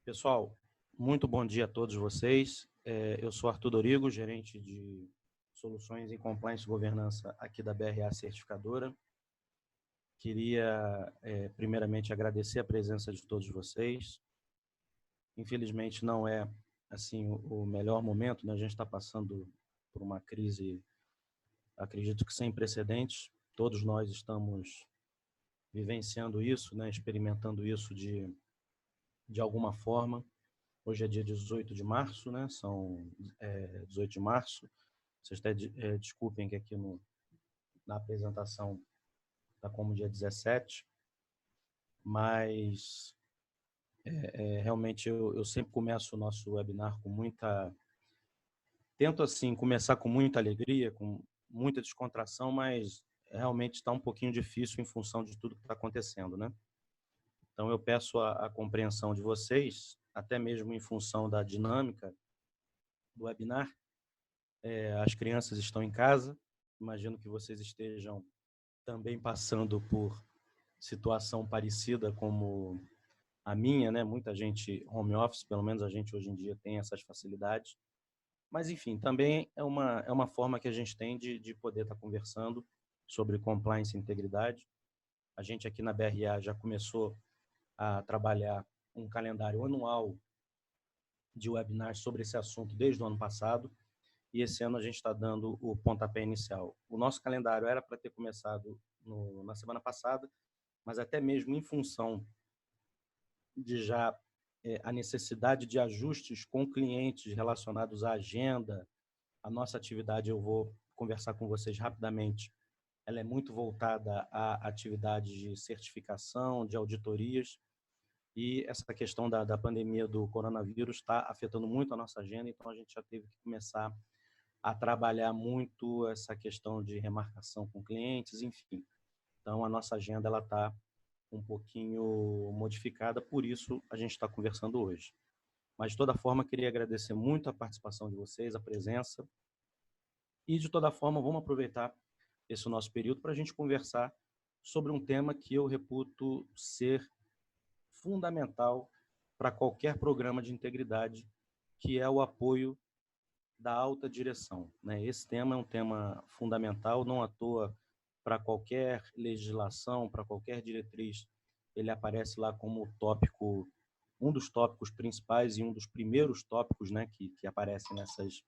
Pessoal, muito bom dia a todos vocês. Eu sou Arthur Dorigo, gerente de Soluções em Compliance e Governança aqui da BRA Certificadora. Queria, primeiramente, agradecer a presença de todos vocês. Infelizmente, não é assim o melhor momento, né? A gente está passando por uma crise, acredito que sem precedentes. Todos nós estamos vivenciando isso, né? Experimentando isso de alguma forma. Hoje é dia 18 de março, né? São 18 de março. Vocês até desculpem que aqui na apresentação está como dia 17, mas realmente eu sempre começo o nosso webinar com muita... Tento, assim, começar com muita alegria, com muita descontração, mas realmente está um pouquinho difícil em função de tudo que está acontecendo, né? Então, eu peço a compreensão de vocês, até mesmo em função da dinâmica do webinar. As crianças estão em casa, imagino que vocês estejam também passando por situação parecida como a minha, né? Muita gente home office, pelo menos a gente hoje em dia tem essas facilidades. Mas, enfim, também é uma forma que a gente tem de poder estar conversando sobre compliance e integridade. A gente aqui na BRA já começou a trabalhar um calendário anual de webinars sobre esse assunto desde o ano passado, e esse ano a gente está dando o pontapé inicial. O nosso calendário era para ter começado na semana passada, mas até mesmo em função de já a necessidade de ajustes com clientes relacionados à agenda, a nossa atividade, eu vou conversar com vocês rapidamente, ela é muito voltada a atividades de certificação, de auditorias, e essa questão da pandemia do coronavírus está afetando muito a nossa agenda, então a gente já teve que começar a trabalhar muito essa questão de remarcação com clientes, enfim. Então, a nossa agenda está um pouquinho modificada, por isso a gente está conversando hoje. Mas, de toda forma, queria agradecer muito a participação de vocês, a presença, e, de toda forma, vamos aproveitar esse nosso período para a gente conversar sobre um tema que eu reputo ser fundamental para qualquer programa de integridade, que é o apoio da alta direção, né? Esse tema é um tema fundamental, não à toa, para qualquer legislação, para qualquer diretriz, ele aparece lá como tópico, um dos tópicos principais e um dos primeiros tópicos, né, que aparecem nessas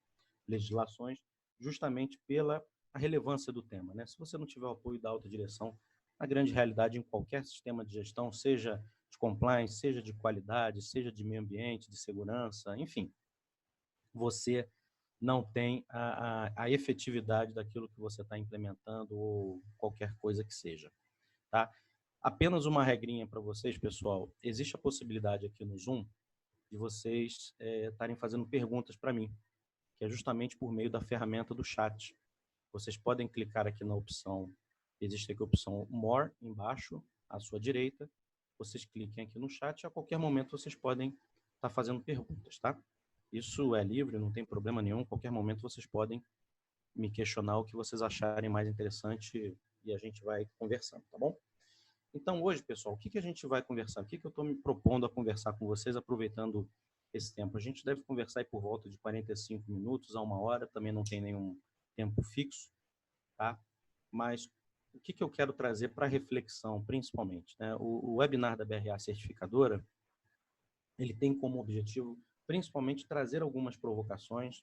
legislações, justamente pela relevância do tema, né? Se você não tiver o apoio da alta direção, a grande realidade em qualquer sistema de gestão, seja de compliance, seja de qualidade, seja de meio ambiente, de segurança, enfim, você não tem a efetividade daquilo que você está implementando ou qualquer coisa que seja, tá? Apenas uma regrinha para vocês, pessoal. Existe a possibilidade aqui no Zoom de vocês estarem fazendo perguntas para mim, que é justamente por meio da ferramenta do chat. Vocês podem clicar aqui na opção, existe aqui a opção More, embaixo, à sua direita. Vocês cliquem aqui no chat e a qualquer momento vocês podem estar fazendo perguntas, tá? Isso é livre, não tem problema nenhum. A qualquer momento vocês podem me questionar o que vocês acharem mais interessante e a gente vai conversando, tá bom? Então, hoje, pessoal, o que a gente vai conversar? O que eu estou me propondo a conversar com vocês, aproveitando esse tempo? A gente deve conversar aí por volta de 45 minutos a 1 hora, também não tem nenhum tempo fixo, tá? Mas o que eu quero trazer para reflexão, principalmente, né? O webinar da BRA Certificadora, ele tem como objetivo, principalmente, trazer algumas provocações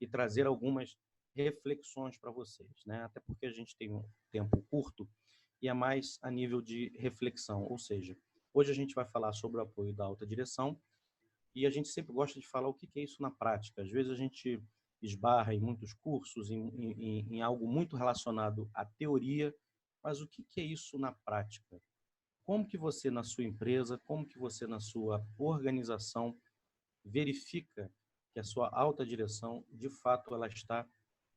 e trazer algumas reflexões para vocês, né? Até porque a gente tem um tempo curto e é mais a nível de reflexão, ou seja, hoje a gente vai falar sobre o apoio da alta direção e a gente sempre gosta de falar o que é isso na prática. Às vezes a gente esbarra em muitos cursos, em algo muito relacionado à teoria, mas o que é isso na prática? Como que você, na sua empresa, como que você, na sua organização, verifica que a sua alta direção, de fato, ela está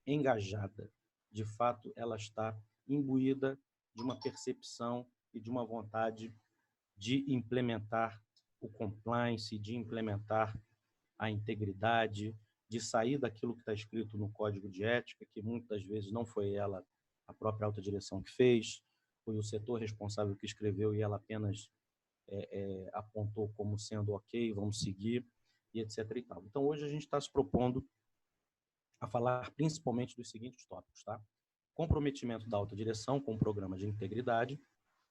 engajada, de fato, ela está imbuída de uma percepção e de uma vontade de implementar o compliance, de implementar a integridade, de sair daquilo que está escrito no código de ética, que muitas vezes não foi ela, a própria alta direção que fez, foi o setor responsável que escreveu e ela apenas apontou como sendo ok, vamos seguir, e etc. e tal. Então, hoje a gente está se propondo a falar principalmente dos seguintes tópicos, tá? Comprometimento da alta direção com o programa de integridade,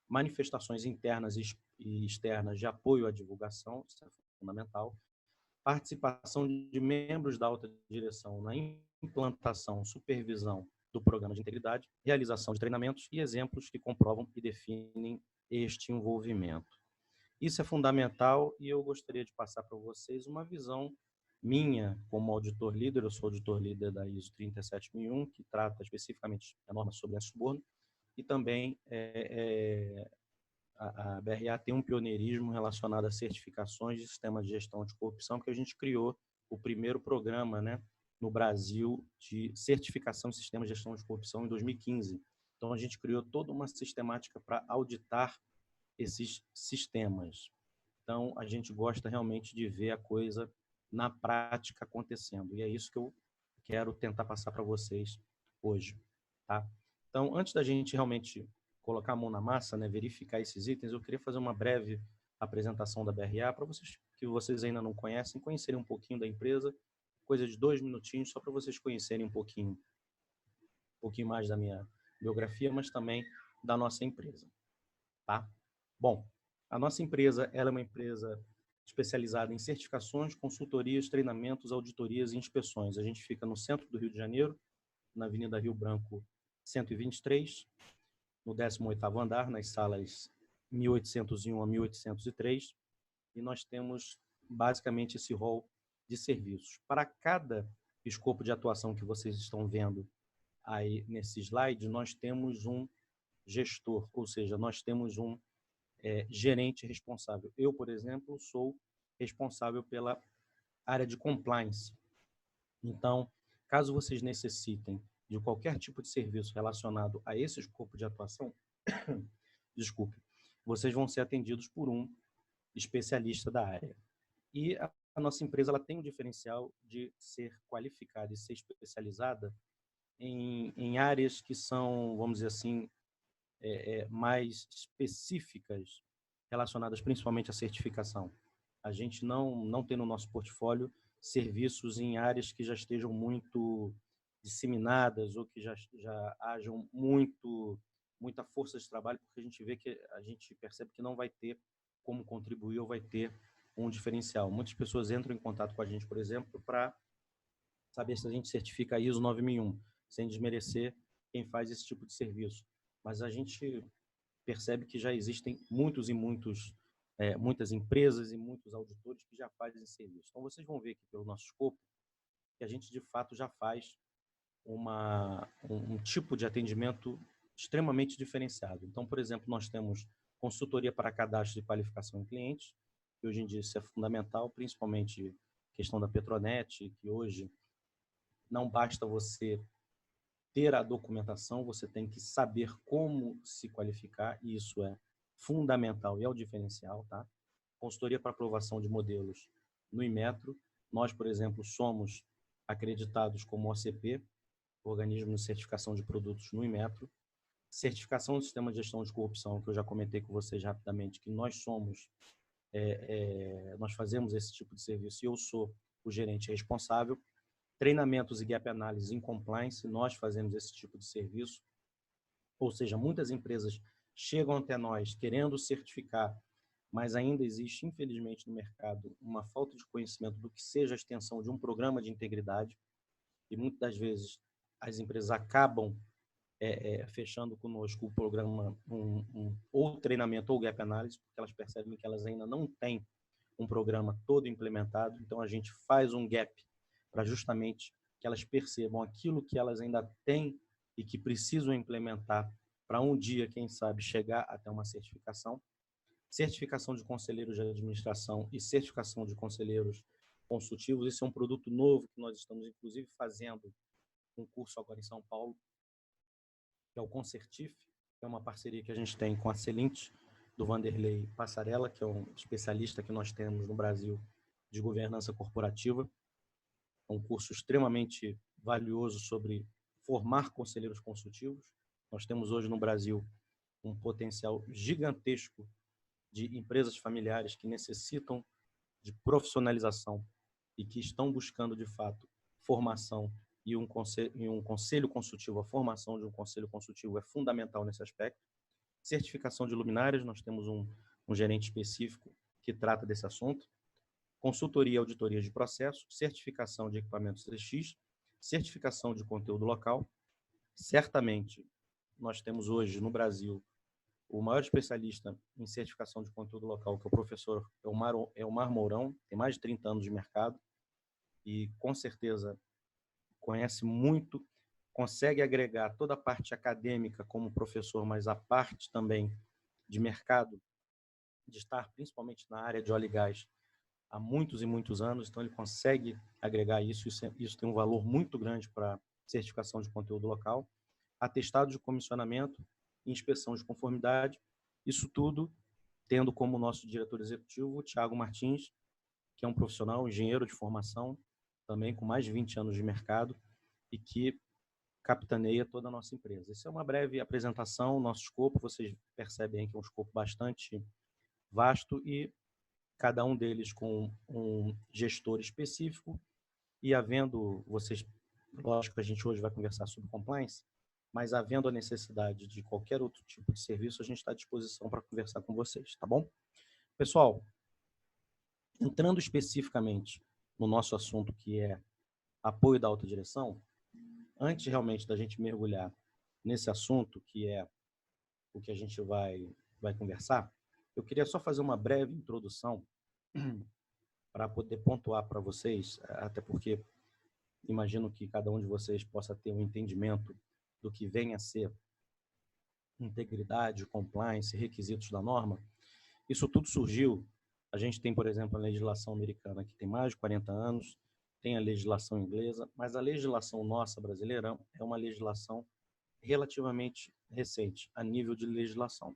manifestações internas e externas de apoio à divulgação, isso é fundamental, participação de membros da alta direção na implantação, supervisão do programa de integridade, realização de treinamentos e exemplos que comprovam e definem este envolvimento. Isso é fundamental e eu gostaria de passar para vocês uma visão minha como auditor líder. Eu sou auditor líder da ISO 37001, que trata especificamente a norma sobre suborno, e também a BRA tem um pioneirismo relacionado a certificações de sistemas de gestão de corrupção, que a gente criou o primeiro programa, né, no Brasil de certificação de sistemas de gestão de corrupção em 2015. Então, a gente criou toda uma sistemática para auditar esses sistemas. Então, a gente gosta realmente de ver a coisa na prática acontecendo. E é isso que eu quero tentar passar para vocês hoje, tá? Então, antes da gente realmente colocar a mão na massa, né, verificar esses itens, eu queria fazer uma breve apresentação da BRA para vocês que vocês ainda não conhecem, conhecerem um pouquinho da empresa, coisa de 2 minutinhos, só para vocês conhecerem um pouquinho mais da minha biografia, mas também da nossa empresa, tá? Bom, a nossa empresa, ela é uma empresa especializada em certificações, consultorias, treinamentos, auditorias e inspeções. A gente fica no centro do Rio de Janeiro, na Avenida Rio Branco 123, no 18º andar, nas salas 1801 a 1803, e nós temos basicamente esse rol de serviços. Para cada escopo de atuação que vocês estão vendo aí nesse slide, nós temos um gestor, ou seja, nós temos um gerente responsável. Eu, por exemplo, sou responsável pela área de compliance. Então, caso vocês necessitem de qualquer tipo de serviço relacionado a esse escopo de atuação, desculpe, vocês vão ser atendidos por um especialista da área. E a nossa empresa ela tem um diferencial de ser qualificada e ser especializada em áreas que são, vamos dizer assim, mais específicas, relacionadas principalmente à certificação. A gente não tem no nosso portfólio serviços em áreas que já estejam muito disseminadas ou que já hajam muita força de trabalho, porque a gente percebe que não vai ter como contribuir ou vai ter um diferencial. Muitas pessoas entram em contato com a gente, por exemplo, para saber se a gente certifica a ISO 9001, sem desmerecer quem faz esse tipo de serviço. Mas a gente percebe que já existem muitas empresas e muitos auditores que já fazem esse serviço. Então, vocês vão ver aqui pelo nosso escopo que a gente, de fato, já faz um tipo de atendimento extremamente diferenciado. Então, por exemplo, nós temos consultoria para cadastro de qualificação em clientes, que hoje em dia isso é fundamental, principalmente questão da Petronet, que hoje não basta você ter a documentação, você tem que saber como se qualificar, e isso é fundamental e é o diferencial, tá? Consultoria para aprovação de modelos no Inmetro. Nós, por exemplo, somos acreditados como OCP, Organismo de Certificação de Produtos no Inmetro. Certificação do Sistema de Gestão de Corrupção, que eu já comentei com vocês rapidamente, que nós somos, nós fazemos esse tipo de serviço e eu sou o gerente responsável. Treinamentos e gap analysis em compliance, nós fazemos esse tipo de serviço. Ou seja, muitas empresas chegam até nós querendo certificar, mas ainda existe, infelizmente, no mercado uma falta de conhecimento do que seja a extensão de um programa de integridade, e muitas das vezes as empresas acabam fechando conosco o programa, ou treinamento ou gap analysis, porque elas percebem que elas ainda não têm um programa todo implementado. Então, a gente faz um gap para justamente que elas percebam aquilo que elas ainda têm e que precisam implementar para um dia, quem sabe, chegar até uma certificação. Certificação de conselheiros de administração e certificação de conselheiros consultivos. Esse é um produto novo que nós estamos, inclusive, fazendo um curso agora em São Paulo, que é o Concertif, que é uma parceria que a gente tem com a Celint, do Vanderlei Passarella, que é um especialista que nós temos no Brasil de governança corporativa. É um curso extremamente valioso sobre formar conselheiros consultivos. Nós temos hoje no Brasil um potencial gigantesco de empresas familiares que necessitam de profissionalização e que estão buscando, de fato, formação e um conselho consultivo. A formação de um conselho consultivo é fundamental nesse aspecto. Certificação de luminárias, nós temos um gerente específico que trata desse assunto. Consultoria e auditoria de processo, certificação de equipamentos CX, certificação de conteúdo local. Certamente, nós temos hoje no Brasil o maior especialista em certificação de conteúdo local, que é o professor Elmar Mourão, tem mais de 30 anos de mercado e, com certeza, conhece muito, consegue agregar toda a parte acadêmica como professor, mas a parte também de mercado, de estar principalmente na área de óleo e gás há muitos e muitos anos, então ele consegue agregar isso tem um valor muito grande para certificação de conteúdo local, atestado de comissionamento, inspeção de conformidade, isso tudo tendo como nosso diretor executivo o Thiago Martins, que é um profissional, engenheiro de formação, também com mais de 20 anos de mercado e que capitaneia toda a nossa empresa. Essa é uma breve apresentação, nosso escopo, vocês percebem que é um escopo bastante vasto e cada um deles com um gestor específico e havendo, lógico que a gente hoje vai conversar sobre compliance, mas havendo a necessidade de qualquer outro tipo de serviço, a gente está à disposição para conversar com vocês, tá bom? Pessoal, entrando especificamente no nosso assunto, que é apoio da alta direção, antes realmente da gente mergulhar nesse assunto, que é o que a gente vai conversar, eu queria só fazer uma breve introdução para poder pontuar para vocês, até porque imagino que cada um de vocês possa ter um entendimento do que vem a ser integridade, compliance, requisitos da norma. Isso tudo surgiu, a gente tem, por exemplo, a legislação americana, que tem mais de 40 anos, tem a legislação inglesa, mas a legislação nossa brasileira é uma legislação relativamente recente, a nível de legislação.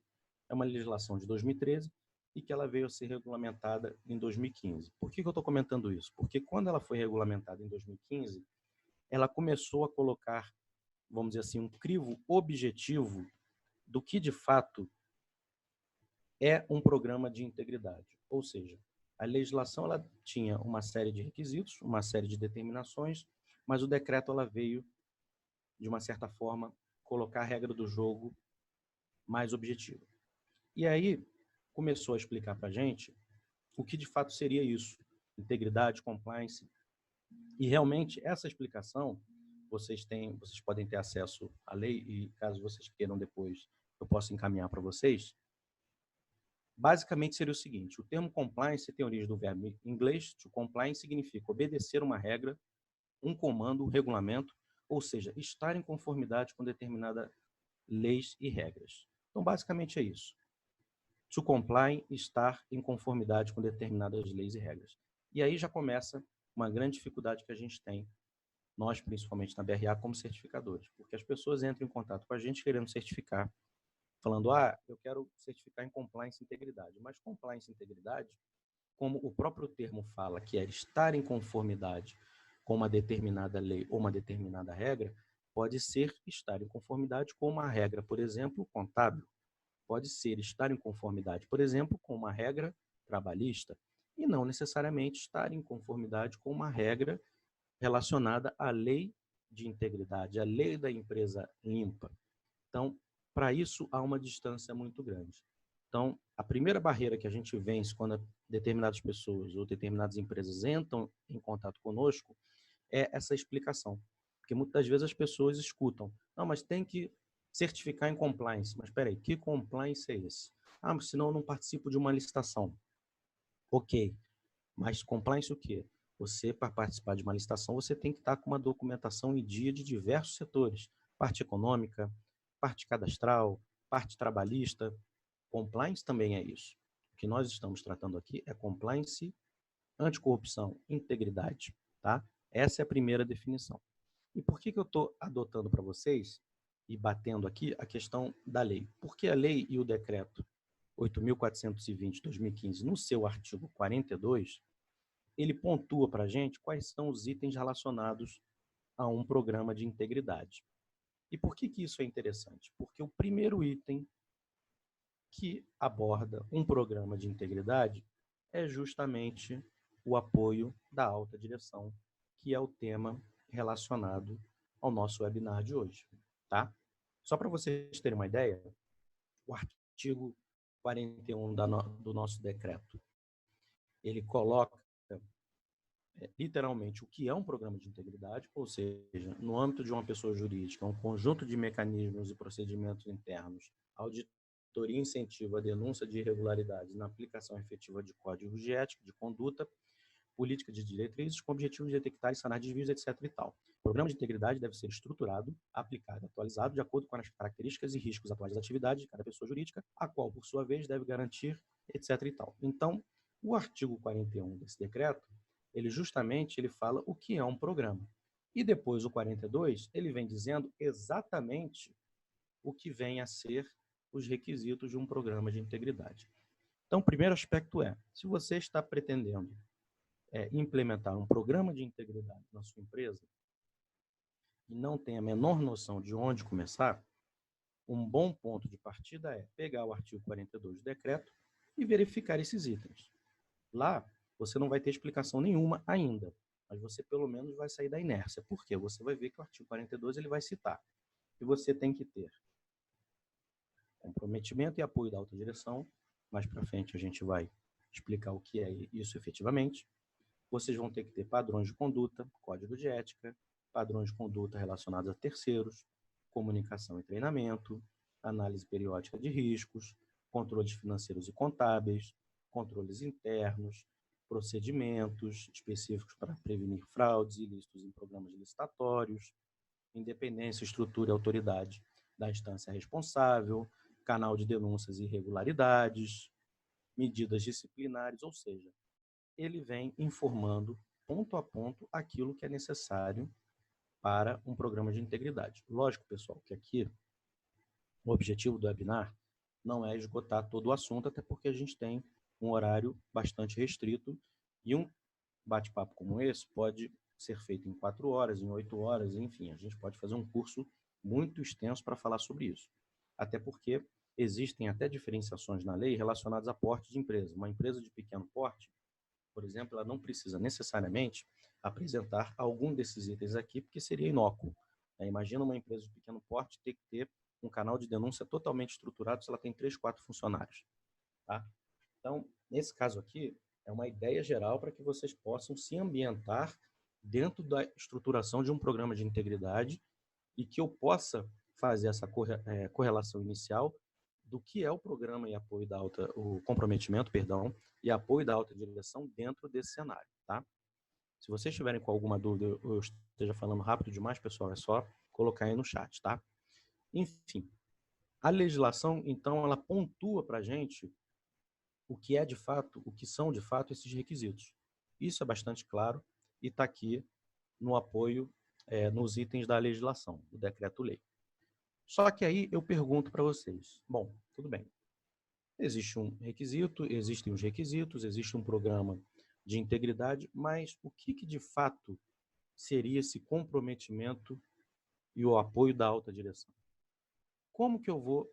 É uma legislação de 2013 e que ela veio a ser regulamentada em 2015. Por que eu estou comentando isso? Porque quando ela foi regulamentada em 2015, ela começou a colocar, vamos dizer assim, um crivo objetivo do que, de fato, é um programa de integridade. Ou seja, a legislação ela tinha uma série de requisitos, uma série de determinações, mas o decreto ela veio, de uma certa forma, colocar a regra do jogo mais objetiva. E aí começou a explicar para a gente o que de fato seria isso, integridade, compliance. E realmente essa explicação, vocês podem ter acesso à lei e caso vocês queiram depois, eu posso encaminhar para vocês. Basicamente seria o seguinte, o termo compliance tem origem do verbo em inglês, to comply significa obedecer uma regra, um comando, um regulamento, ou seja, estar em conformidade com determinadas leis e regras. Então, basicamente é isso. To comply, estar em conformidade com determinadas leis e regras. E aí já começa uma grande dificuldade que a gente tem, nós principalmente na BRA, como certificadores, porque as pessoas entram em contato com a gente querendo certificar, falando, eu quero certificar em compliance e integridade. Mas compliance e integridade, como o próprio termo fala, que é estar em conformidade com uma determinada lei ou uma determinada regra, pode ser estar em conformidade com uma regra, por exemplo, contábil. Pode ser estar em conformidade, por exemplo, com uma regra trabalhista, e não necessariamente estar em conformidade com uma regra relacionada à lei de integridade, à lei da empresa limpa. Então, para isso, há uma distância muito grande. Então, a primeira barreira que a gente vence quando determinadas pessoas ou determinadas empresas entram em contato conosco é essa explicação. Porque muitas vezes as pessoas escutam, não, mas tem que certificar em compliance. Mas espera aí, que compliance é esse? Mas senão eu não participo de uma licitação. Ok, mas compliance o quê? Você, para participar de uma licitação, você tem que estar com uma documentação em dia de diversos setores. Parte econômica, parte cadastral, parte trabalhista. Compliance também é isso. O que nós estamos tratando aqui é compliance, anticorrupção, integridade. Tá? Essa é a primeira definição. E por que eu estou adotando para vocês e batendo aqui a questão da lei? Porque a lei e o decreto 8.420/2015, no seu artigo 42, ele pontua para a gente quais são os itens relacionados a um programa de integridade. E por que isso é interessante? Porque o primeiro item que aborda um programa de integridade é justamente o apoio da alta direção, que é o tema relacionado ao nosso webinar de hoje, tá? Só para vocês terem uma ideia, o artigo 41 do nosso decreto, ele coloca literalmente o que é um programa de integridade, ou seja, no âmbito de uma pessoa jurídica, um conjunto de mecanismos e procedimentos internos, auditoria incentiva a denúncia de irregularidades na aplicação efetiva de códigos de ética, de conduta, política de diretrizes, com o objetivo de detectar e sanar desvios, etc. e tal. O programa de integridade deve ser estruturado, aplicado, atualizado de acordo com as características e riscos atuais das atividades de cada pessoa jurídica, a qual, por sua vez, deve garantir, etc. e tal. Então, o artigo 41 desse decreto, ele fala o que é um programa. E depois o 42, ele vem dizendo exatamente o que vem a ser os requisitos de um programa de integridade. Então, o primeiro aspecto é, se você está pretendendo implementar um programa de integridade na sua empresa e não tem a menor noção de onde começar, um bom ponto de partida é pegar o artigo 42 do decreto e verificar esses itens. Lá, você não vai ter explicação nenhuma ainda, mas você pelo menos vai sair da inércia. Por quê? Você vai ver que o artigo 42 ele vai citar que você tem que ter comprometimento e apoio da alta direção. Mais para frente a gente vai explicar o que é isso efetivamente. Vocês vão ter que ter padrões de conduta, código de ética, padrões de conduta relacionados a terceiros, comunicação e treinamento, análise periódica de riscos, controles financeiros e contábeis, controles internos, procedimentos específicos para prevenir fraudes ilícitos em programas licitatórios, independência, estrutura e autoridade da instância responsável, canal de denúncias e irregularidades, medidas disciplinares, ou seja, ele vem informando ponto a ponto aquilo que é necessário para um programa de integridade. Lógico, pessoal, que aqui o objetivo do webinar não é esgotar todo o assunto, até porque a gente tem um horário bastante restrito e um bate-papo como esse pode ser feito em 4 horas, em 8 horas, enfim, a gente pode fazer um curso muito extenso para falar sobre isso. Até porque existem até diferenciações na lei relacionadas a porte de empresa. Uma empresa de pequeno porte, por exemplo, ela não precisa necessariamente apresentar algum desses itens aqui, porque seria inócuo. Imagina uma empresa de pequeno porte ter que ter um canal de denúncia totalmente estruturado se ela tem 3, 4 funcionários. Tá? Então, nesse caso aqui, é uma ideia geral para que vocês possam se ambientar dentro da estruturação de um programa de integridade e que eu possa fazer essa correlação inicial do que é o programa e apoio da o comprometimento, perdão, e apoio da alta direção dentro desse cenário, tá? Se vocês tiverem com alguma dúvida, eu esteja falando rápido demais, pessoal, é só colocar aí no chat, tá? Enfim, a legislação, então, ela pontua para a gente o que é de fato, o que são de fato esses requisitos. Isso é bastante claro e está aqui no apoio, nos itens da legislação, do decreto-lei. Só que aí eu pergunto para vocês, bom, tudo bem, existe um requisito, existem os requisitos, existe um programa de integridade, mas o que de fato seria esse comprometimento e o apoio da alta direção? Como que eu vou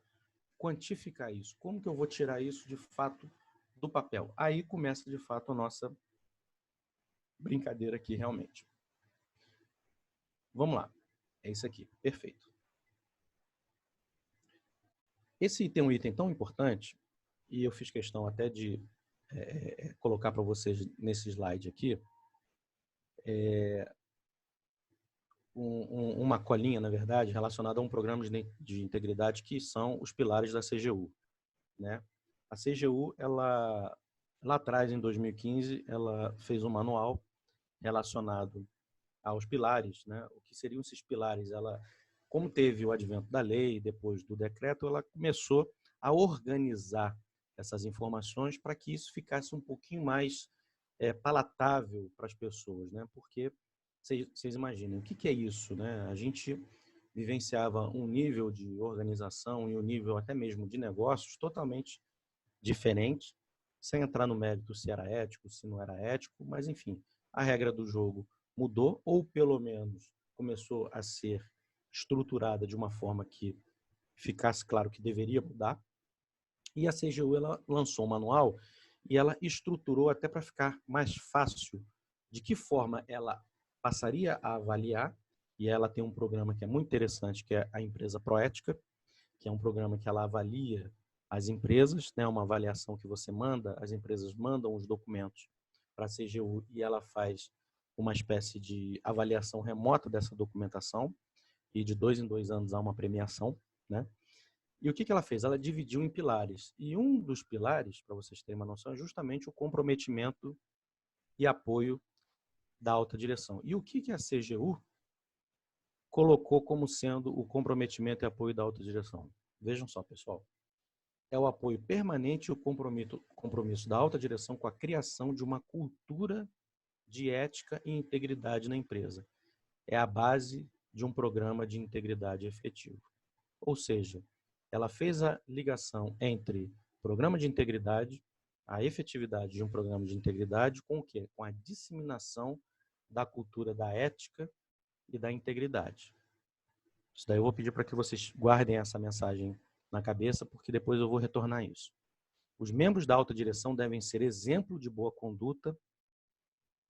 quantificar isso? Como que eu vou tirar isso de fato do papel? Aí começa de fato a nossa brincadeira aqui realmente. Vamos lá. É isso aqui. Perfeito. Esse item é um item tão importante, e eu fiz questão até de colocar para vocês nesse slide aqui, uma colinha, na verdade, relacionada a um programa de integridade que são os pilares da CGU. Né? A CGU, ela, lá atrás, em 2015, ela fez um manual relacionado aos pilares, né? O que seriam esses pilares? Ela, como teve o advento da lei, depois do decreto, ela começou a organizar essas informações para que isso ficasse um pouquinho mais palatável para as pessoas, né? Porque vocês imaginem, o que é isso, né? A gente vivenciava um nível de organização e um nível até mesmo de negócios totalmente diferente, sem entrar no mérito se era ético, se não era ético, mas enfim, a regra do jogo mudou, ou pelo menos começou a ser estruturada de uma forma que ficasse claro que deveria mudar. E a CGU ela lançou um manual e ela estruturou até para ficar mais fácil de que forma ela passaria a avaliar. E ela tem um programa que é muito interessante, que é a Empresa Proética, que é um programa que ela avalia as empresas, né? Uma avaliação que você manda, as empresas mandam os documentos para a CGU e ela faz uma espécie de avaliação remota dessa documentação e de 2 em 2 anos há uma premiação, né? E o que ela fez? Ela dividiu em pilares. E um dos pilares, para vocês terem uma noção, é justamente o comprometimento e apoio da alta direção. E o que a CGU colocou como sendo o comprometimento e apoio da alta direção? Vejam só, pessoal. É o apoio permanente e o compromisso da alta direção com a criação de uma cultura de ética e integridade na empresa. É a base de um programa de integridade efetivo. Ou seja, ela fez a ligação entre programa de integridade, a efetividade de um programa de integridade com o quê? Com a disseminação da cultura da ética e da integridade. Isso daí eu vou pedir para que vocês guardem essa mensagem na cabeça, porque depois eu vou retornar isso. Os membros da alta direção devem ser exemplo de boa conduta,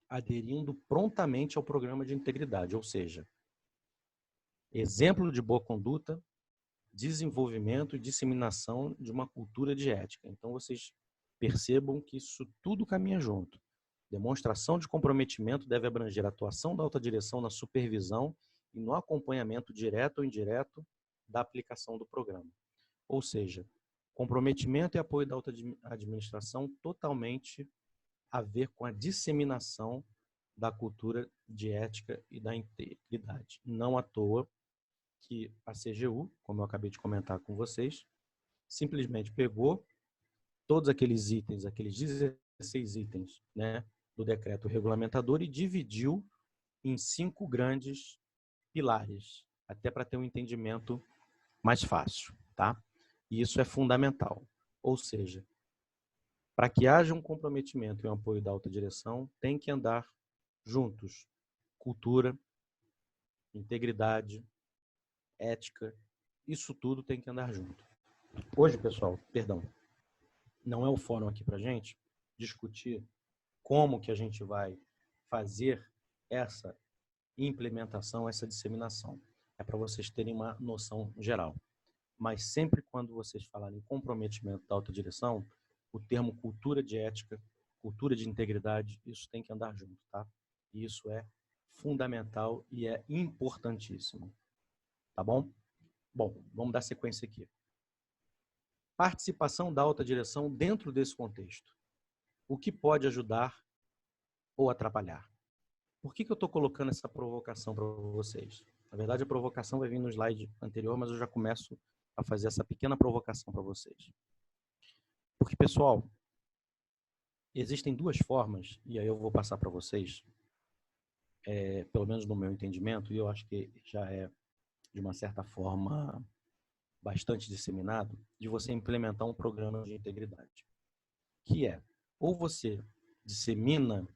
aderindo prontamente ao programa de integridade, ou seja, exemplo de boa conduta, desenvolvimento e disseminação de uma cultura de ética. Então, vocês percebam que isso tudo caminha junto. Demonstração de comprometimento deve abranger a atuação da alta direção na supervisão e no acompanhamento direto ou indireto da aplicação do programa. Ou seja, comprometimento e apoio da alta administração totalmente a ver com a disseminação da cultura de ética e da integridade. Não à toa que a CGU, como eu acabei de comentar com vocês, simplesmente pegou todos aqueles itens, aqueles 16 itens, né, do decreto regulamentador e dividiu em 5 grandes pilares, até para ter um entendimento mais fácil, tá? E isso é fundamental. Ou seja, para que haja um comprometimento e um apoio da alta direção, tem que andar juntos cultura, integridade, ética, isso tudo tem que andar junto. Hoje, pessoal, perdão, não é o fórum aqui para a gente discutir como que a gente vai fazer essa implementação, essa disseminação. É para vocês terem uma noção geral. Mas sempre quando vocês falarem comprometimento da alta direção, o termo cultura de ética, cultura de integridade, isso tem que andar junto, tá? E isso é fundamental e é importantíssimo. Tá bom? Bom, vamos dar sequência aqui. Participação da alta direção dentro desse contexto. O que pode ajudar ou atrapalhar? Por que eu estou colocando essa provocação para vocês? Na verdade, a provocação vai vir no slide anterior, mas eu já começo a fazer essa pequena provocação para vocês. Porque, pessoal, existem duas formas, e aí eu vou passar para vocês, pelo menos no meu entendimento, e eu acho que já é, de uma certa forma, bastante disseminado, de você implementar um programa de integridade. Que é, ou você dissemina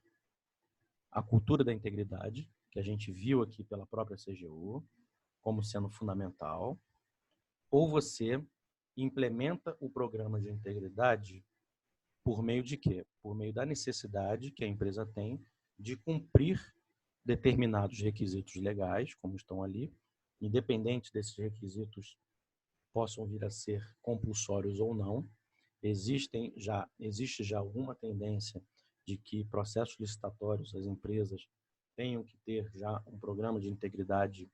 a cultura da integridade, que a gente viu aqui pela própria CGU, como sendo fundamental, ou você implementa o programa de integridade por meio de quê? Por meio da necessidade que a empresa tem de cumprir determinados requisitos legais, como estão ali, independente desses requisitos possam vir a ser compulsórios ou não. Existe já alguma tendência de que processos licitatórios, as empresas tenham que ter já um programa de integridade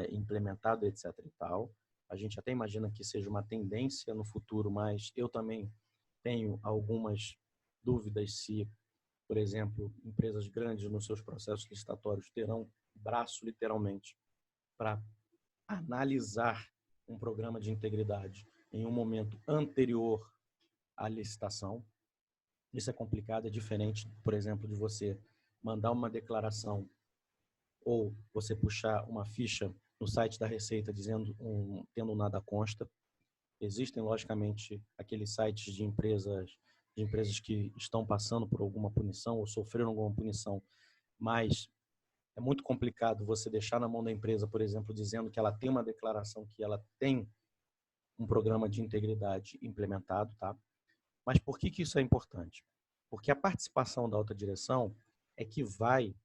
implementado, etc. e tal. A gente até imagina que seja uma tendência no futuro, mas eu também tenho algumas dúvidas se, por exemplo, empresas grandes nos seus processos licitatórios terão braço, literalmente, para analisar um programa de integridade em um momento anterior à licitação. Isso é complicado, é diferente, por exemplo, de você mandar uma declaração ou você puxar uma ficha no site da Receita dizendo tendo nada consta. Existem, logicamente, aqueles sites de empresas que estão passando por alguma punição ou sofreram alguma punição, mas é muito complicado você deixar na mão da empresa, por exemplo, dizendo que ela tem uma declaração que ela tem um programa de integridade implementado, tá? Mas por que isso é importante? Porque a participação da alta direção é que vai,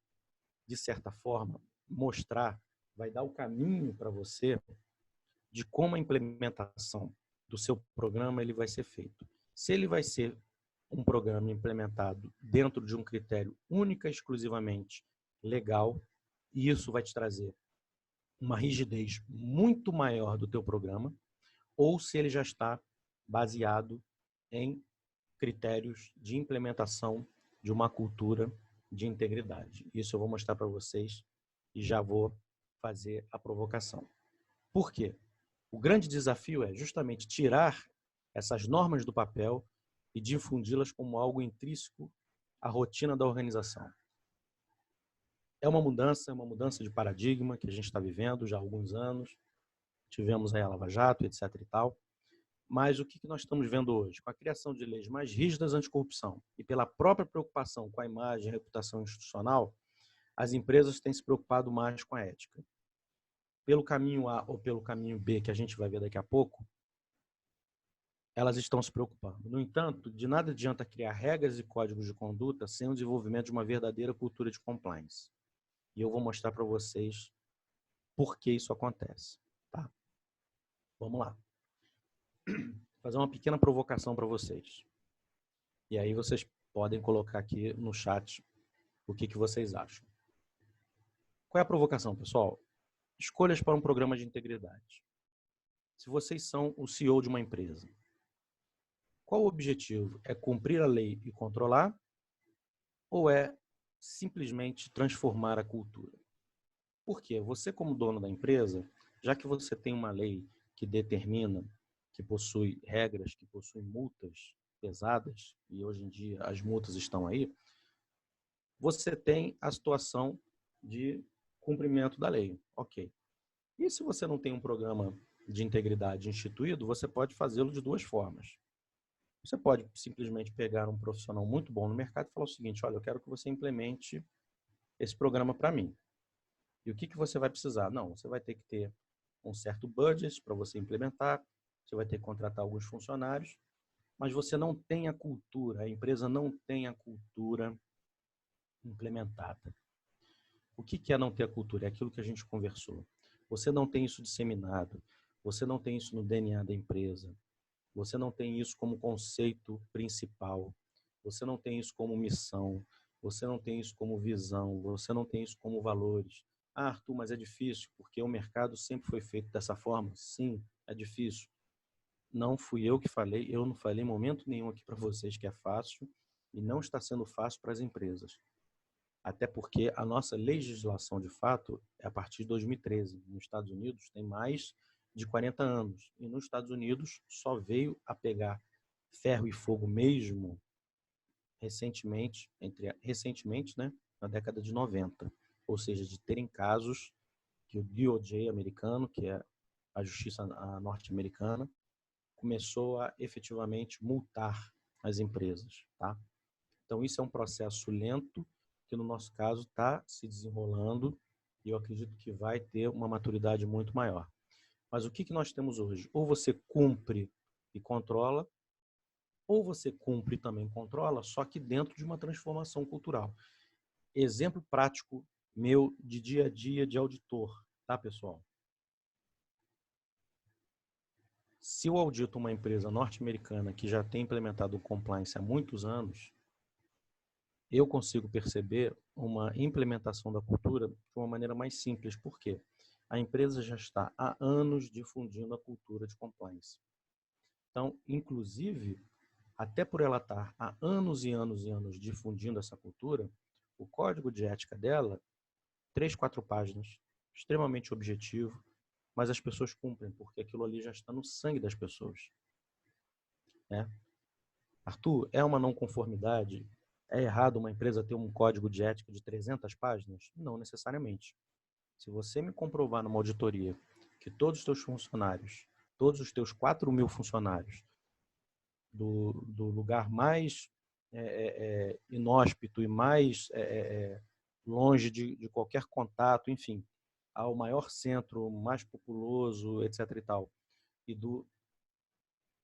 de certa forma, mostrar, vai dar o caminho para você de como a implementação do seu programa ele vai ser feito. Se ele vai ser um programa implementado dentro de um critério única e exclusivamente legal, e isso vai te trazer uma rigidez muito maior do teu programa, ou se ele já está baseado em critérios de implementação de uma cultura de integridade. Isso eu vou mostrar para vocês e já vou fazer a provocação. Por quê? O grande desafio é justamente tirar essas normas do papel e difundi-las como algo intrínseco à rotina da organização. É uma mudança de paradigma que a gente está vivendo já há alguns anos. Tivemos aí a Lava Jato, etc. e tal. Mas o que nós estamos vendo hoje? Com a criação de leis mais rígidas anticorrupção e pela própria preocupação com a imagem e reputação institucional, as empresas têm se preocupado mais com a ética. Pelo caminho A ou pelo caminho B, que a gente vai ver daqui a pouco, elas estão se preocupando. No entanto, de nada adianta criar regras e códigos de conduta sem o desenvolvimento de uma verdadeira cultura de compliance. E eu vou mostrar para vocês por que isso acontece. Tá? Vamos lá. Vou fazer uma pequena provocação para vocês. E aí vocês podem colocar aqui no chat o que vocês acham. Qual é a provocação, pessoal? Escolhas para um programa de integridade. Se vocês são o CEO de uma empresa, qual o objetivo? É cumprir a lei e controlar? Ou é simplesmente transformar a cultura? Por quê? Você, como dono da empresa, já que você tem uma lei que determina, que possui regras, que possui multas pesadas, e hoje em dia as multas estão aí, você tem a situação de cumprimento da lei. Ok. E se você não tem um programa de integridade instituído, você pode fazê-lo de duas formas. Você pode simplesmente pegar um profissional muito bom no mercado e falar o seguinte: olha, eu quero que você implemente esse programa para mim. E o que você vai precisar? Não, você vai ter que ter um certo budget para você implementar, você vai ter que contratar alguns funcionários, mas você não tem a cultura, a empresa não tem a cultura implementada. O que é não ter a cultura? É aquilo que a gente conversou. Você não tem isso disseminado, você não tem isso no DNA da empresa, você não tem isso como conceito principal, você não tem isso como missão, você não tem isso como visão, você não tem isso como valores. Ah, Arthur, mas é difícil, porque o mercado sempre foi feito dessa forma. Sim, é difícil. Não fui eu que falei, eu não falei em momento nenhum aqui para vocês que é fácil, e não está sendo fácil para as empresas. Até porque a nossa legislação, de fato, é a partir de 2013. Nos Estados Unidos tem mais de 40 anos. E nos Estados Unidos só veio a pegar ferro e fogo mesmo recentemente, né, na década de 90. Ou seja, de terem casos que o DOJ americano, que é a justiça norte-americana, começou a efetivamente multar as empresas. Tá? Então, isso é um processo lento, que no nosso caso está se desenrolando e eu acredito que vai ter uma maturidade muito maior. Mas o que nós temos hoje? Ou você cumpre e controla, ou você cumpre e também controla, só que dentro de uma transformação cultural. Exemplo prático meu de dia a dia de auditor, tá, pessoal? Se eu audito uma empresa norte-americana que já tem implementado o compliance há muitos anos, eu consigo perceber uma implementação da cultura de uma maneira mais simples. Por quê? A empresa já está há anos difundindo a cultura de compliance. Então, inclusive, até por ela estar há anos e anos e anos difundindo essa cultura, o código de ética dela, 3, 4 páginas, extremamente objetivo, mas as pessoas cumprem, porque aquilo ali já está no sangue das pessoas. Né? Arthur, é uma não conformidade? É errado uma empresa ter um código de ética de 300 páginas? Não necessariamente. Se você me comprovar numa auditoria que todos os teus funcionários, todos os teus 4.000 funcionários, do lugar mais inóspito e mais longe de qualquer contato, enfim, ao maior centro mais populoso, etc. e tal, e do